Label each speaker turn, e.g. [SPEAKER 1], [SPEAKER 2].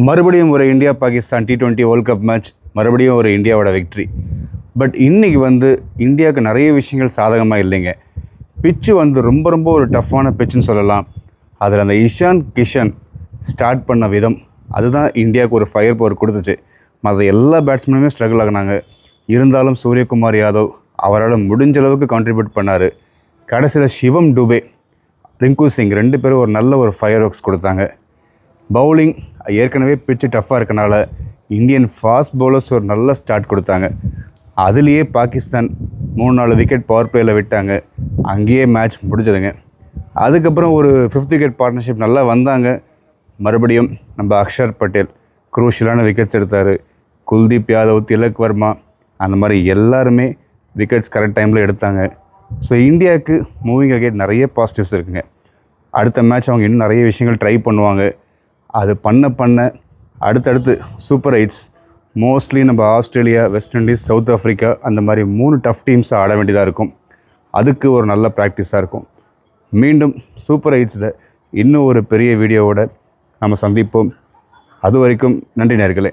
[SPEAKER 1] மறுபடியும் ஒரு India Pakistan T20 world cup match, மறுபடியும் ஒரு இந்தியாவோட விக்ட்ரி. பட் இன்றைக்கி இந்தியாவுக்கு நிறைய விஷயங்கள் சாதகமாக இல்லைங்க. பிச்சு ரொம்ப ஒரு டஃப்பான பிச்சுன்னு சொல்லலாம். அதில் அந்த இஷான் கிஷன் ஸ்டார்ட் பண்ண விதம் அதுதான் இந்தியாவுக்கு ஒரு ஃபயர் பவர் கொடுத்துச்சு. மற்ற எல்லா பேட்ஸ்மேனுமே ஸ்ட்ரகிள் ஆகினாங்க. இருந்தாலும் சூரியகுமார் யாதவ் அவரால் முடிஞ்ச அளவுக்கு கான்ட்ரிபியூட் பண்ணார். கடைசியில் சிவம் டுபே, ரிங்கு சிங் 2 பேரும் ஒரு நல்ல ஒரு ஃபயர் ஒர்க்ஸ் கொடுத்தாங்க. பவுலிங் ஏற்கனவே பிச்சு டஃப்பாக இருக்கனால இந்தியன் ஃபாஸ்ட் பவுலர்ஸ் ஒரு நல்ல ஸ்டார்ட் கொடுத்தாங்க. அதுலேயே பாகிஸ்தான் 3-4 விக்கெட் பவர் பிளேயில் விட்டாங்க. அங்கேயே மேட்ச் முடிஞ்சதுங்க. அதுக்கப்புறம் ஒரு 5th விக்கெட் பார்ட்னர்ஷிப் நல்லா வந்தாங்க. மறுபடியும் நம்ம அக்ஷர் பட்டேல் குரூஷியலான விக்கெட்ஸ் எடுத்தார். குல்தீப் யாதவ், திலக் வர்மா அந்த மாதிரி எல்லாருமே விக்கெட்ஸ் கரெக்ட் டைமில் எடுத்தாங்க. ஸோ இந்தியாவுக்கு மூவிங் அகேட் நிறைய பாசிட்டிவ்ஸ் இருக்குங்க. அடுத்த மேட்ச் அவங்க இன்னும் நிறைய விஷயங்கள் ட்ரை பண்ணுவாங்க. அது பண்ண அடுத்தடுத்து சூப்பர் 8s மோஸ்ட்லி நம்ம Australia, west Indies, south Africa அந்த மாதிரி 3 டஃப் டீம்ஸை ஆட வேண்டியதாக இருக்கும். அதுக்கு ஒரு நல்ல ப்ராக்டிஸாக இருக்கும். மீண்டும் சூப்பர் 8ஸில் இன்னும் ஒரு பெரிய வீடியோவோட நம்ம சந்திப்போம். அது வரைக்கும் நன்றி நேயர்களே.